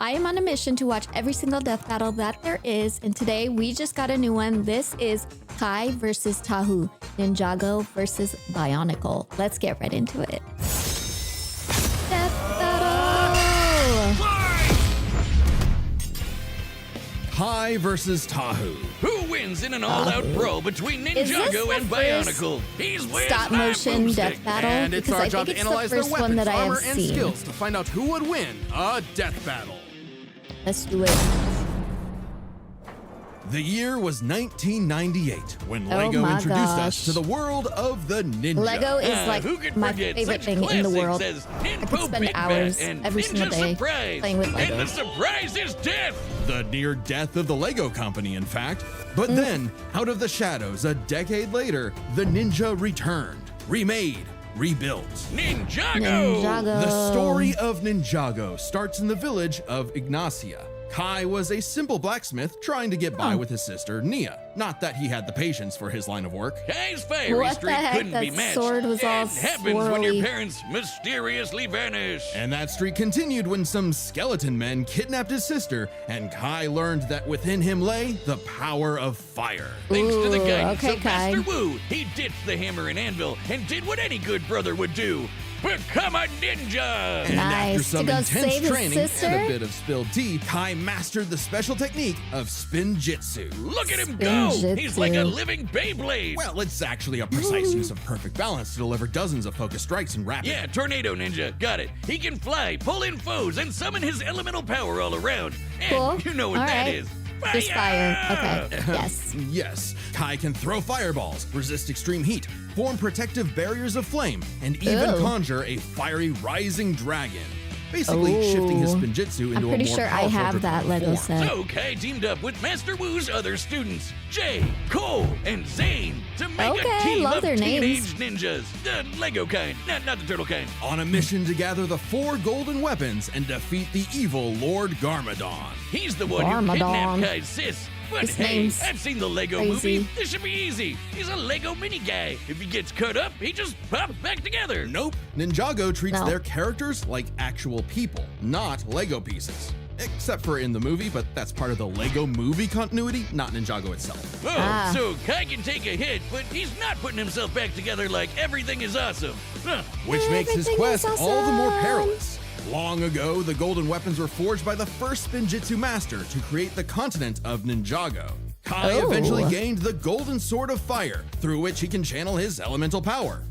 I am on a mission to watch every single death battle that there is, and today we just got a new one. This is Kai vs Tahu, Ninjago versus Bionicle. Let's get right into it. Death battle! Kai vs Tahu. Who wins in an all-out brawl between Ninjago and Bionicle? He's with stop motion death battle, And it's because our I job think to it's analyze the their first one weapons, that I armor, have and seen. skills to find out who would win a death battle. Let's do it. The year was 1998 when Oh LEGO my introduced us gosh. to the world of the ninja. Lego is who could like my forget favorite such thing in the world. classics as I could Ninpo spend Big hours Bat and every Ninja single day Surprise. playing with Lego. And the surprise is death. The near death of the LEGO company, in fact. But then, out of the shadows, a decade later, the ninja returned, remade, rebuilt. Ninjago. The story of Ninjago starts in the village of Ignacia. Kai was a simple blacksmith trying to get by with his sister, Nia. Not that he had the patience for his line of work. Kai's fiery What the streak heck? couldn't be That matched. sword was all It happens when your swirly. parents mysteriously vanish. And that streak continued when some skeleton men kidnapped his sister, and Kai learned that within him lay the power of fire. Thanks to the Ooh, guidance okay, of Kai. Master Wu, he ditched the hammer and anvil and did what any good brother would do. Become a ninja! And after Nice. some To go intense save his training sister? and a bit of spilled tea, Kai mastered the special technique of spin jitsu. Look at him go! Spin He's like a jitsu. living Beyblade! Well, it's actually a precise use of perfect balance to deliver dozens of focused strikes in rapid. Yeah, Tornado Ninja, got it. He can fly, pull in foes, and summon his elemental power all around. And Cool. you know what All that right. is. Just fire. Okay. Yes. Yes, Kai can throw fireballs, resist extreme heat, form protective barriers of flame, and even Ooh. conjure a fiery rising dragon. Basically, Ooh. shifting his spinjitzu into I'm pretty a more sure I powerful have that draconic Lego form. set. So Kai teamed up with Master Wu's other students, Jay, Cole, and Zane, to make Okay, a team love of their teenage names. ninjas. The Lego kind, not the turtle kind. On a mission to gather the 4 golden weapons and defeat the evil Lord Garmadon. He's the one who Garmadon. kidnapped Kai's sis. But His hey, name's I've seen the Lego crazy. movie. This should be easy. He's a Lego mini guy. If he gets cut up, he just pops back together. Nope, Ninjago treats No. their characters like actual people, not Lego pieces. Except for in the movie, but that's part of the Lego movie continuity, not Ninjago itself. Oh, so Kai can take a hit, but he's not putting himself back together like everything is awesome. Huh. Which makes his Everything quest is all the more awesome. perilous. Long ago, the golden weapons were forged by the first Spinjitzu master to create the continent of Ninjago. Kai Oh. eventually gained the golden sword of fire, through which he can channel his elemental power.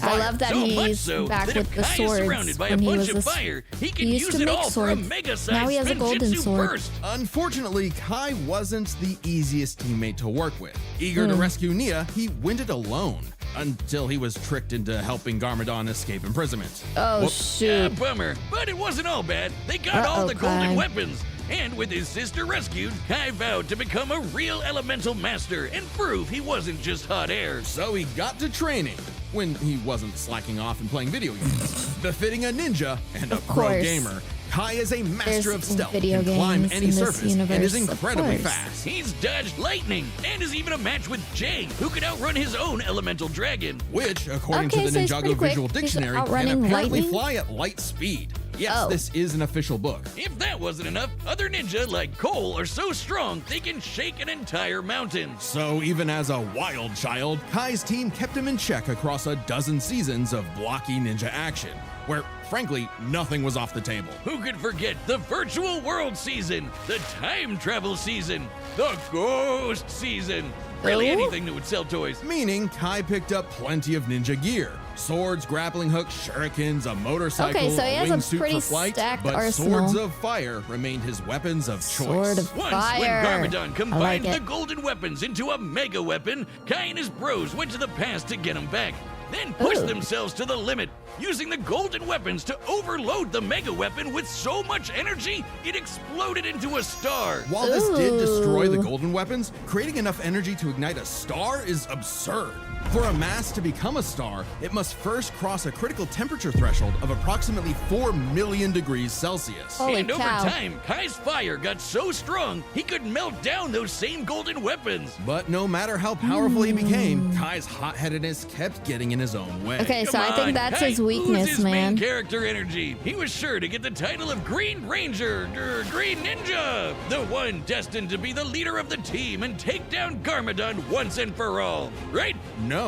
I love that So much he's so back that with if the Kai is swords surrounded by a when he bunch was of a fire, he can he used use to it make all for a swords. mega-sized Now he has a golden Spinjitzu sword. burst. Unfortunately, Kai wasn't the easiest teammate to work with. Eager to rescue Nia, he went it alone, until he was tricked into helping Garmadon escape imprisonment. Oh Whoops. Yeah, shoot. bummer. But it wasn't all bad. They got all Uh-oh, the golden Kai. weapons. And with his sister rescued, Kai vowed to become a real elemental master and prove he wasn't just hot air. So he got to training, when he wasn't slacking off and playing video games. Befitting a ninja and a pro course. gamer, Kai is a master of There's stealth, video can climb games any in this surface, and is universe, of incredibly course. fast. He's dodged lightning and is even a match with Jay, who could outrun his own elemental dragon. Which, according Okay, to so the he's Ninjago pretty quick. Visual He's Dictionary, can outrunning apparently lightning? fly at light speed. Yes, Oh. this is an official book. If that wasn't enough, other ninja like Cole are so strong they can shake an entire mountain. So even as a wild child, Kai's team kept him in check across a dozen seasons of blocky ninja action, where, frankly, nothing was off the table. Who could forget the virtual world season, the time travel season, the ghost season? Really Oh? anything that would sell toys. Meaning, Kai picked up plenty of ninja gear. Swords, grappling hooks, shurikens, a motorcycle, Okay, so he a has a wingsuit pretty for flight, stacked but arsenal. swords of fire remained his weapons of choice. Sword of Once, fire. when Garmadon I like combined the it. golden weapons into a mega weapon, Kai and his bros went to the past to get them back. Then pushed Ooh. themselves to the limit, using the golden weapons to overload the mega weapon with so much energy it exploded into a star. While this did destroy the Ooh. golden weapons, creating enough energy to ignite a star is absurd. For a mass to become a star, it must first cross a critical temperature threshold of approximately 4 million degrees Celsius. Holy And over cow. time, Kai's fire got so strong, he could melt down those same golden weapons. But no matter how powerful he became, Kai's hot-headedness kept getting in his own way. Okay, so Come I think on, that's Kai his weakness, oozes man. main character energy. He was sure to get the title of Green Ranger, Green Ninja, the one destined to be the leader of the team and take down Garmadon once and for all, right? No.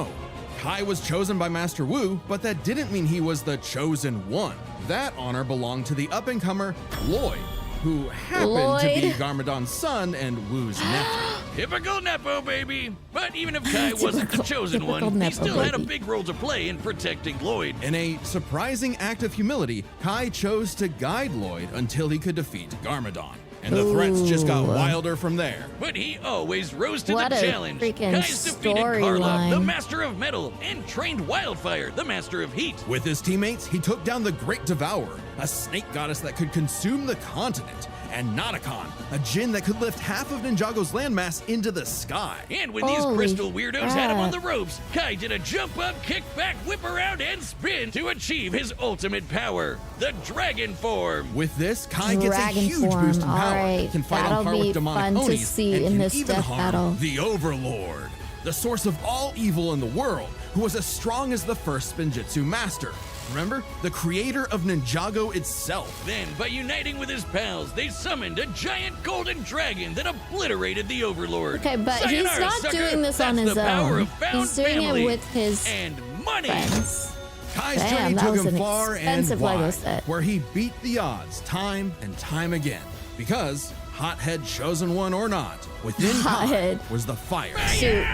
Kai was chosen by Master Wu, but that didn't mean he was the chosen one. That honor belonged to the up-and-comer Lloyd, who happened to be Garmadon's son and Wu's nephew. Typical Nepo baby. But even if Kai wasn't the chosen one, he Nepo still had a baby. big role to play in protecting Lloyd. In a surprising act of humility, Kai chose to guide Lloyd until he could defeat Garmadon. And the threats just got wilder from there. But he always rose to What the a challenge. freaking Kai's defeated Carla, storyline. the master of metal, and trained Wildfire, the master of heat. With his teammates, he took down the Great Devourer, a snake goddess that could consume the continent, and Notakon, a djinn that could lift half of Ninjago's landmass into the sky. And when these Holy crystal weirdos had him on crap. the ropes, Kai did a jump up, kick back, whip around, and spin to achieve his ultimate power, the dragon form. With this, Kai gets a Dragon huge form. boost in power, Alright, can fight that'll on par be with demonic fun to Onis, see and in can this even death harm battle. the Overlord, the source of all evil in the world, who was as strong as the first Spinjitzu master. Remember? The creator of Ninjago itself. Then, by uniting with his pals, they summoned a giant golden dragon that obliterated the Overlord. Okay, but he's Sayonara, not sucker. doing this on That's his the power own. of found He's doing family it with his and money. friends. Kai's Damn, journey that took was him an far and expensive Lego wide, set. where he beat the odds time and time again. Because, hothead chosen one or not, within Kai Hothead. was the fire. Shoot.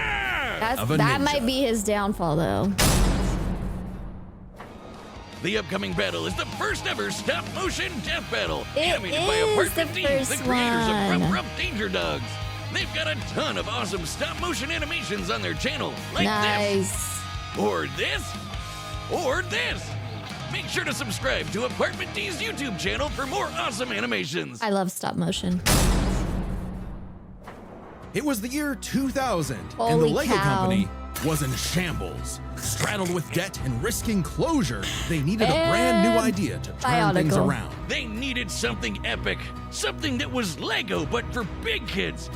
Of a That ninja. might be his downfall, though. The upcoming battle is the first ever stop-motion death battle, It animated by is Apartment the Team, the first creators one. of Ruff Ruff Danger Dogs. They've got a ton of awesome stop-motion animations on their channel, like Nice. this, or this, or this. Make sure to subscribe to Apartment D's YouTube channel for more awesome animations. I love stop motion. It was the year 2000, and the Holy Lego cow. company was in shambles. Straddled with debt and risking closure, they needed a brand new And idea to turn things Bionicle. around. They needed something epic, something that was Lego but for big kids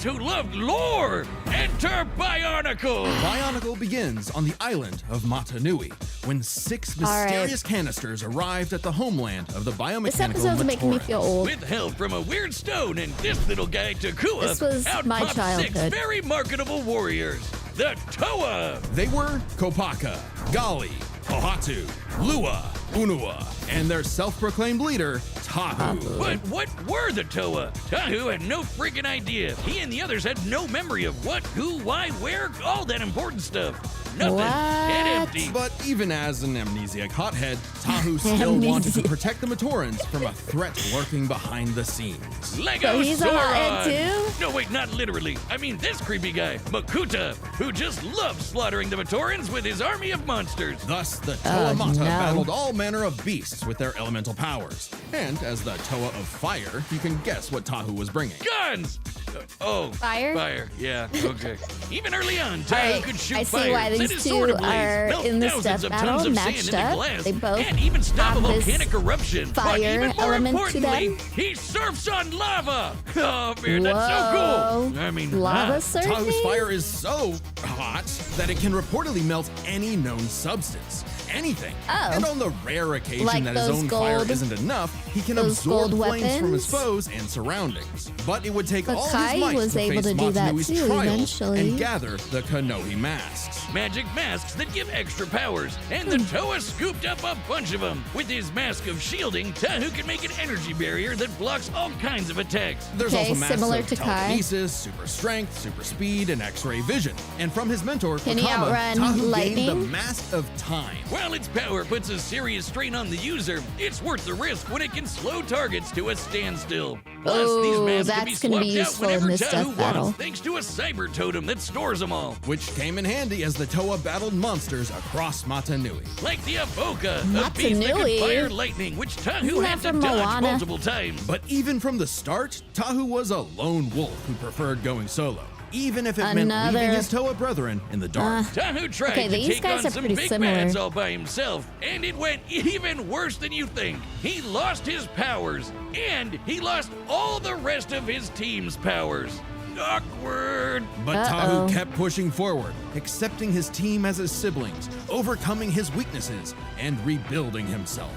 who loved lore. Enter Bionicle. Bionicle begins on the island of Mata Nui, when 6 right. mysterious canisters arrived at the homeland of the This biomechanical episode's making me Matoran. feel old. With help from a weird stone and this little guy Takua, This was out my popped 6 childhood. very marketable warriors. The Toa. They were Kopaka, Gali, Ohatu, Lua, Unua, and their self-proclaimed leader, Tahu. But what were the Toa? Tahu had no freaking idea. He and the others had no memory of what, who, why, where, all that important stuff. Nothing. Dead What? empty. But even as an amnesiac hothead, Tahu still wanted to Amnesia. protect the Matorans from a threat lurking behind the scenes. Lego So he's a hothead Sauron. too? No, wait, not literally. I mean this creepy guy, Makuta, who just loves slaughtering the Matorans with his army of monsters. Thus, the Toa Mata no. battled all manner of beasts with their elemental powers. And as the Toa of Fire, you can guess what Tahu was bringing. Guns! Oh, Fire? Fire, yeah, okay. Even early on, Tahu Alright, could shoot I see fire, why set these his two sword ablaze, are melt in this thousands death of tons battle, of matched sand into up. glass, They both and even stop a have this volcanic eruption. But fire even more element to importantly, them. he surfs on lava. Oh man, that's so Whoa. cool. I mean, Lava hot. surfing? Tahu's fire is so hot that it can reportedly melt any known substance. Anything. Oh. And on the rare occasion Like that his those own fire gold- isn't enough, he can those absorb gold flames from his weapons? foes and surroundings. But it would take But all Kai his might was to able face to do that Matanui's too, trials eventually. and gather the Kanohi masks. Magic masks that give extra powers, and the Toa scooped up a bunch of them. With his mask of shielding, Tahu can make an energy barrier that blocks all kinds of attacks. There's Okay, also masks similar of to Kai. telekinesis, super strength, super speed, and X-ray vision. And from his mentor, Can he Kokama, outrun Tahu gained lightning? the Mask of Time. While its power puts a serious strain on the user, it's worth the risk when it can slow targets to a standstill. Plus, Oh, these masks that's can be gonna be swapped out useful in whenever this Tahu death battle. wants, thanks to a cyber totem that stores them all. Which came in handy as the Toa battled monsters across Mata Nui. Like the Avoca, a beast that Matanui? could fire lightning, which Tahu Isn't had that to from dodge Moana? multiple times. But even from the start, Tahu was a lone wolf who preferred going solo. even if it meant leaving his Toa brethren in the dark. Tahu tried to take on some big bads all by himself, and it went even worse than you think. He lost his powers, and he lost all the rest of his team's powers. Awkward. But Tahu kept pushing forward, accepting his team as his siblings, overcoming his weaknesses, and rebuilding himself.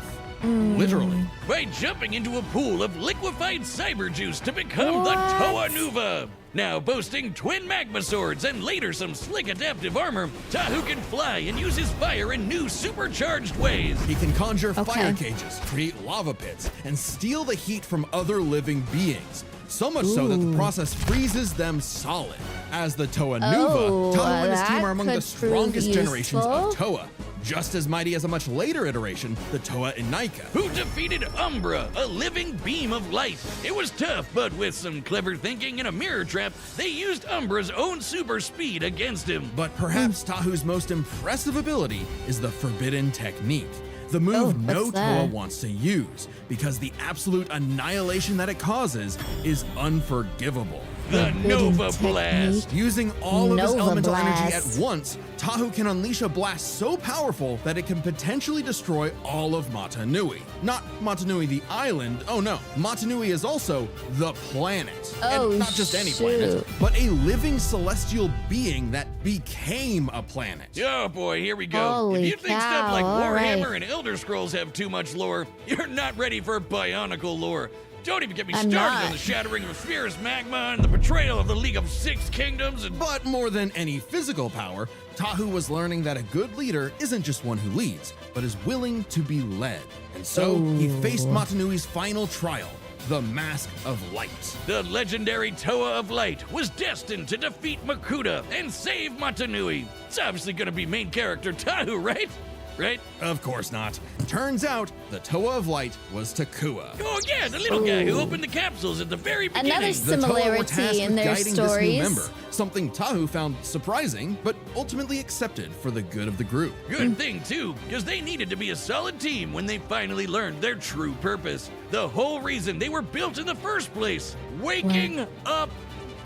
Literally. By jumping into a pool of liquefied cyber juice to become the Toa Nuva. Now boasting twin magma swords and later some slick adaptive armor, Tahu can fly and use his fire in new supercharged ways. He can conjure fire cages, create lava pits, and steal the heat from other living beings. So much so that the process freezes them solid. As the Toa Nuva, Tahu and his team are among the strongest generations of Toa. Just as mighty as a much later iteration, the Toa Inika, who defeated Umbra, a living beam of light. It was tough, but with some clever thinking and a mirror trap, they used Umbra's own super speed against him. But perhaps Tahu's most impressive ability is the Forbidden Technique. The move no Toa wants to use, because the absolute annihilation that it causes is unforgivable. The Nova Blast! Using all of his elemental energy at once, Tahu can unleash a blast so powerful that it can potentially destroy all of Mata Nui. Not Mata Nui the island, oh no. Mata Nui is also the planet. And not just any planet, but a living celestial being that became a planet. Oh boy, here we go. If you think stuff like Warhammer and Elder Scrolls have too much lore, you're not ready for Bionicle lore. Don't even get me started on the shattering of Sphere's magma and the betrayal of the League of Six Kingdoms. But more than any physical power, Tahu was learning that a good leader isn't just one who leads, but is willing to be led. And so he faced Mata Nui's final trial, the Mask of Light. The legendary Toa of Light was destined to defeat Makuta and save Mata Nui. It's obviously going to be main character Tahu, right? Right? Of course not. Turns out the Toa of Light was Takua. Oh yeah, the little guy who opened the capsules at the very beginning. Another similarity in their stories. This new member, something Tahu found surprising, but ultimately accepted for the good of the group. Good thing too, because they needed to be a solid team when they finally learned their true purpose. The whole reason they were built in the first place. Waking up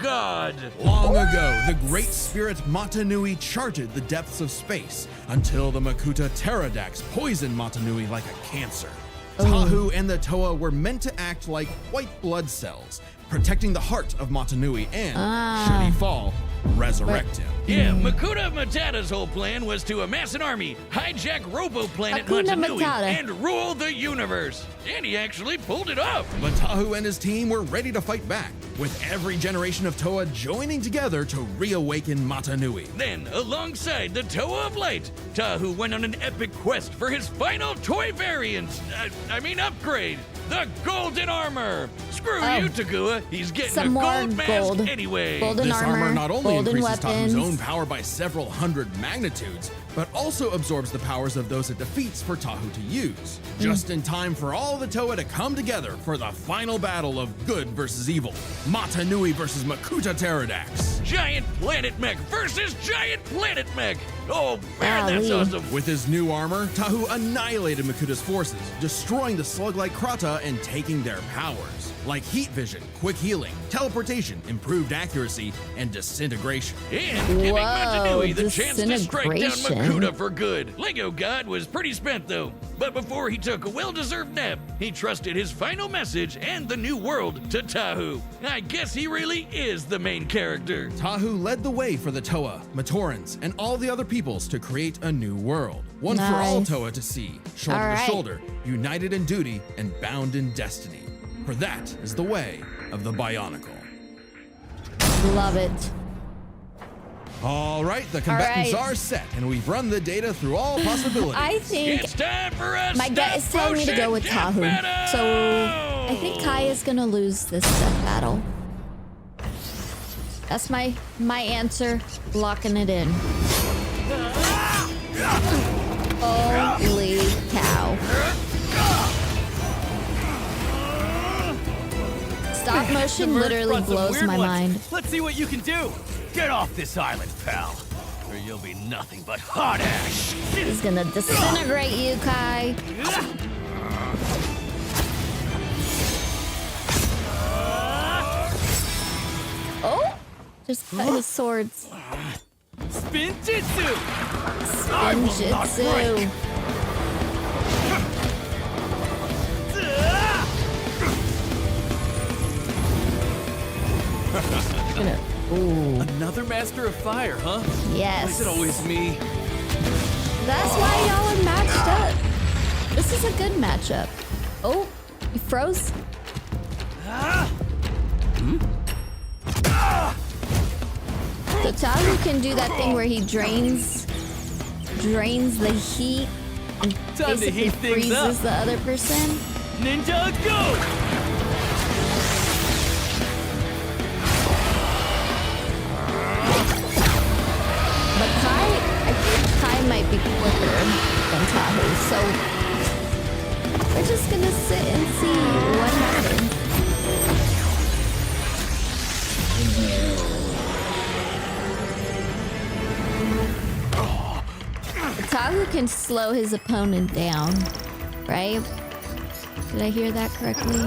God. Long ago, the great spirit Mata Nui charted the depths of space until the Makuta Pterodax poisoned Mata Nui like a cancer. Tahu and the Toa were meant to act like white blood cells, protecting the heart of Mata Nui and, should he fall, resurrect him. Yeah, Makuta Matata's whole plan was to amass an army, hijack Robo-Planet Mata Nui, and rule the universe. And he actually pulled it off. But Tahu and his team were ready to fight back, with every generation of Toa joining together to reawaken Mata Nui. Then, alongside the Toa of Light, Tahu went on an epic quest for his final toy variant. Upgrade. The Golden Armor. Screw you, Takua. He's getting a gold mask anyway. Golden armor not only increases weapons. Tahu's own power by several hundred magnitudes, but also absorbs the powers of those it defeats for Tahu to use. Just in time for all the Toa to come together for the final battle of good versus evil. Mata Nui versus Makuta Pterodax. Giant Planet Mech versus Giant Planet Mech. Oh man, that's awesome. With his new armor, Tahu annihilated Makuta's forces, destroying the slug-like Krata and taking their powers, like heat vision, quick healing, teleportation, improved accuracy, and disintegration. And giving Mata Nui the chance to strike down Makuta for good. Lego God was pretty spent though, but before he took a well-deserved nap, he trusted his final message and the new world to Tahu. I guess he really is the main character. Tahu led the way for the Toa, Matorans, and all the other peoples to create a new world. One for all Toa to see, shoulder to shoulder, united in duty and bound in destiny. For that is the way of the Bionicle. Love it. All right, the combatants are set, and we've run the data through all possibilities. I think it's time for us. My gut is telling me to go with Tahu. So I think Kai is gonna lose this death battle. That's my answer. Locking it in. Holy cow. Stop motion literally blows my mind. Let's see what you can do. Get off this island, pal, or you'll be nothing but hot ash. He's gonna disintegrate you, Kai. Oh, Just cut his swords. Spin Jitsu! Spin Jitsu. Ooh. Another master of fire, huh? Yes. Why is it always me? That's why y'all are matched up. This is a good matchup. Oh, he froze. So Tahu can do that thing where he drains the heat and Time to basically heat things up. freezes the other person. Ninjago! But I think Kai might be quicker than Tahu, so we're just gonna sit and see what happens. Tahu can slow his opponent down, right? Did I hear that correctly? I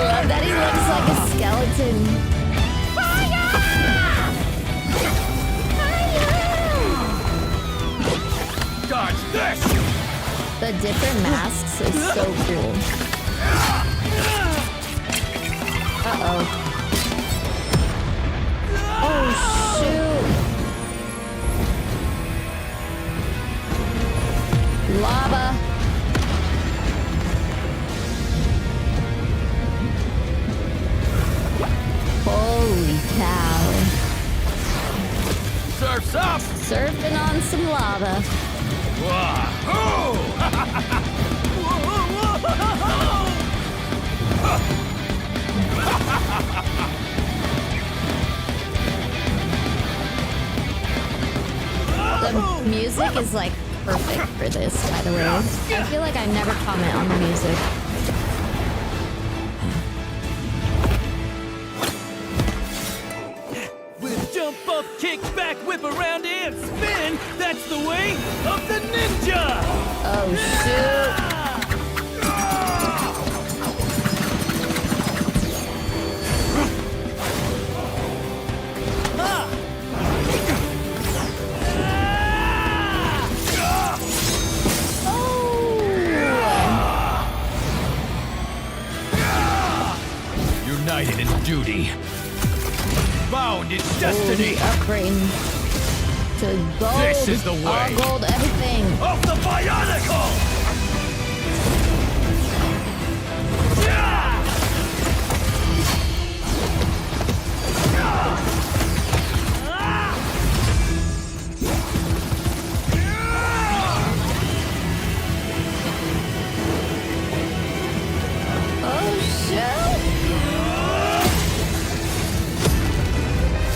love that he looks like a skeleton. Dodge this! The different masks is so cool. Uh-oh. Oh, shoot. Lava. Holy cow. Surf's up! Surfing on some lava. Whoa! The music is like perfect for this, by the way. I feel like I never comment on the music. With jump up, kick back, whip around, and spin, that's the way of the ninja! Oh, shoot. United in duty. Bound in destiny. Upgrading to gold. This is the way. All gold, everything. Of the Bionicle! Oh, shoot.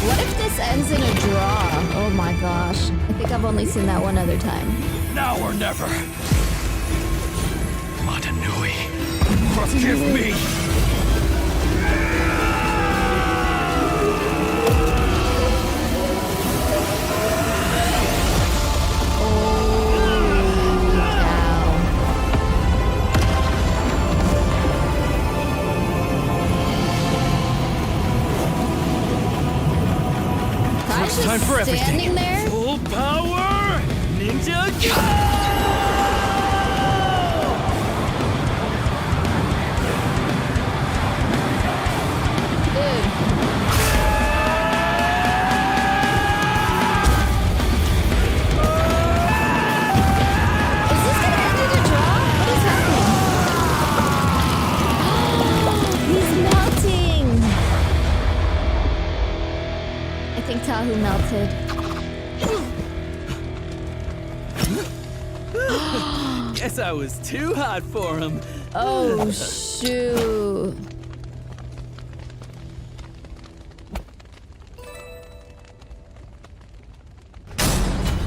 What if this ends in a draw? Oh my gosh. I think I've only seen that one other time. Now or never. Matanui, forgive me. Just Time for everything. standing there. Full power, Ninjago! Dude. Is this gonna end in a draw? What is happening? He's melting. I think Tahu melted. Guess I was too hot for him. Oh, shoot.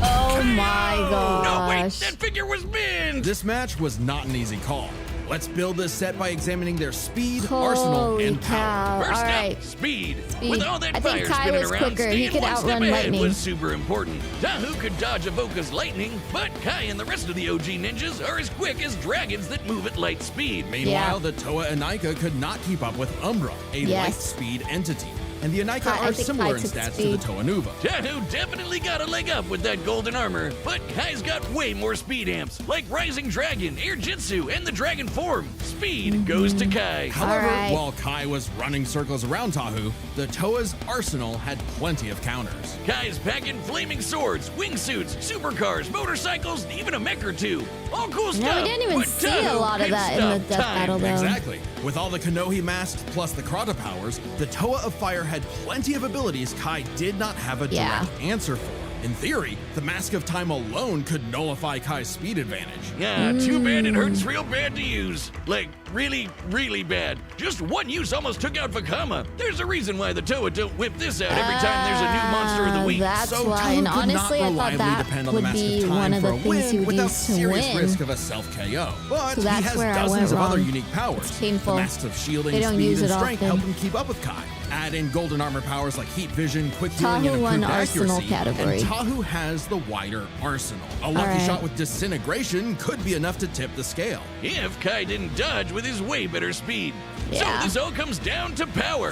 Oh my No, wait, gosh. that figure was Min! This match was not an easy call. Let's build this set by examining their speed, arsenal, and power. First All up, right. speed. With all that I think fire Kai spinning was around, quicker. He staying could one step outrun ahead lightning. was super important. Tahu could dodge Avoca's lightning, but Kai and the rest of the OG ninjas are as quick as dragons that move at light speed. Meanwhile, the Toa Inika could not keep up with Umbra, a light speed entity. And the Inika I are think similar Kai in took stats speed. to the Toa Nuva. Tahu definitely got a leg up with that golden armor, but Kai's got way more speed amps, like Rising Dragon, Air Jitsu, and the Dragon Form. Speed goes to Kai. However, right. while Kai was running circles around Tahu, the Toa's arsenal had plenty of counters. Kai's packing flaming swords, wingsuits, supercars, motorcycles, and even a mech or two. All cool stuff. No, we didn't even but see Tahu a lot of can that in the stop death time. battle, though. Exactly. With all the Kanohi masks plus the Krata powers, the Toa of Fire had plenty of abilities Kai did not have a direct answer for. In theory, the Mask of Time alone could nullify Kai's speed advantage. Yeah, too bad it hurts real bad to use. Like, really, really bad. Just one use almost took out Vakama. There's a reason why the Toa don't whip this out every time there's a new monster of the week. That's So why. Tahu And could honestly, not I thought reliably that depend on the would Mask be of one Time of for the a things he win would without use to serious win. risk of a self-KO. But So he that's has where I dozens went of other wrong. unique powers. It's painful. The masks of shielding, They don't speed, use and it strength often. help him keep up with Kai. Add in golden armor powers like heat vision, quick healing, Tahu and won improved arsenal accuracy. category. And Tahu has the wider arsenal. A lucky right. shot with disintegration could be enough to tip the scale. If Kai didn't dodge with his way better speed. Yeah. So this all comes down to power.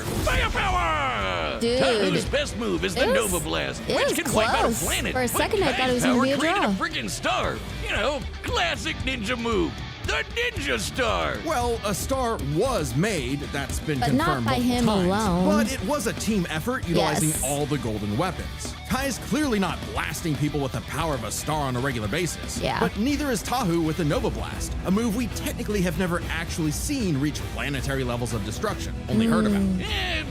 Firepower! Dude. Tahu's best move is the It was- Nova Blast, it which was can wipe out a close. planet. For a But second, I thought it was Kai's gonna power be a created draw. a freaking star. You know, classic ninja move. The Ninja Star. Well, a star was made, that's been But not confirmed by multiple him times, alone. but it was a team effort utilizing Yes. all the golden weapons. Kai is clearly not blasting people with the power of a star on a regular basis. Yeah. But neither is Tahu with the Nova Blast, a move we technically have never actually seen reach planetary levels of destruction, only heard about.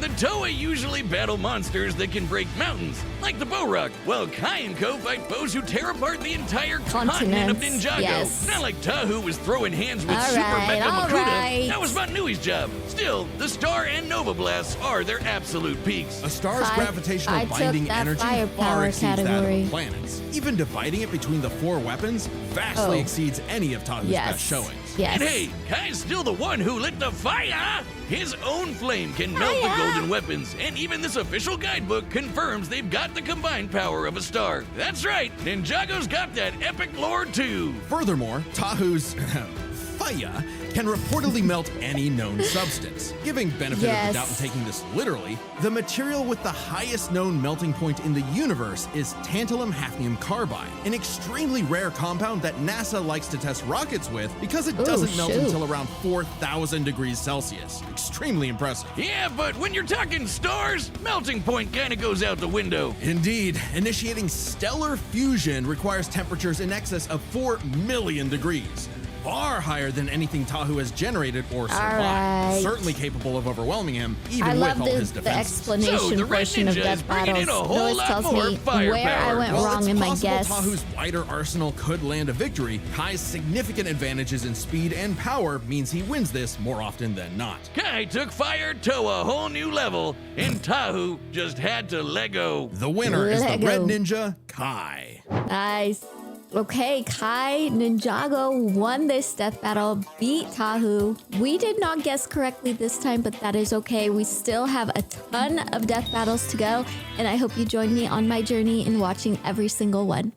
The Toa usually battle monsters that can break mountains, like the Boruck, while Kai and Co fight foes who tear apart the entire continent of Continents, Ninjago. yes. Not like Tahu was throwing hands with All Super right, Mecha all Makuta. right. That was Manui's job. Still, the Star and Nova Blasts are their absolute peaks. A star's I gravitational took binding that energy firepower far exceeds that category. of the planets. Even dividing it between the 4 weapons vastly Oh. exceeds any of Tahu's Yes. best showings. Yes. And hey, Kai's still the one who lit the fire! His own flame can melt the golden weapons, and even this official guidebook confirms they've got the combined power of a star. That's right, Ninjago's got that epic lore too! Furthermore, Tahu's fire can reportedly melt any known substance. Giving benefit of the doubt and taking this literally, the material with the highest known melting point in the universe is tantalum hafnium carbide, an extremely rare compound that NASA likes to test rockets with because it doesn't melt until around 4,000 degrees Celsius. Extremely impressive. Yeah, but when you're talking stars, melting point kinda goes out the window. Indeed, initiating stellar fusion requires temperatures in excess of 4 million degrees. Far higher than anything Tahu has generated or survived. right. Certainly capable of overwhelming him, even I with love all his the defenses. explanation So, the Red portion of Ninja Death is bringing in Battles. a whole Those lot tells more me firepower. where I went While wrong it's in my possible guess. Tahu's wider arsenal could land a victory, Kai's significant advantages in speed and power means he wins this more often than not. Kai took fire to a whole new level, and Tahu just had to let go. The winner is the Lego. Red Ninja, Kai. Nice. Okay, Kai Ninjago won this death battle, beat Tahu. We did not guess correctly this time, but that is okay. We still have a ton of death battles to go, and I hope you join me on my journey in watching every single one.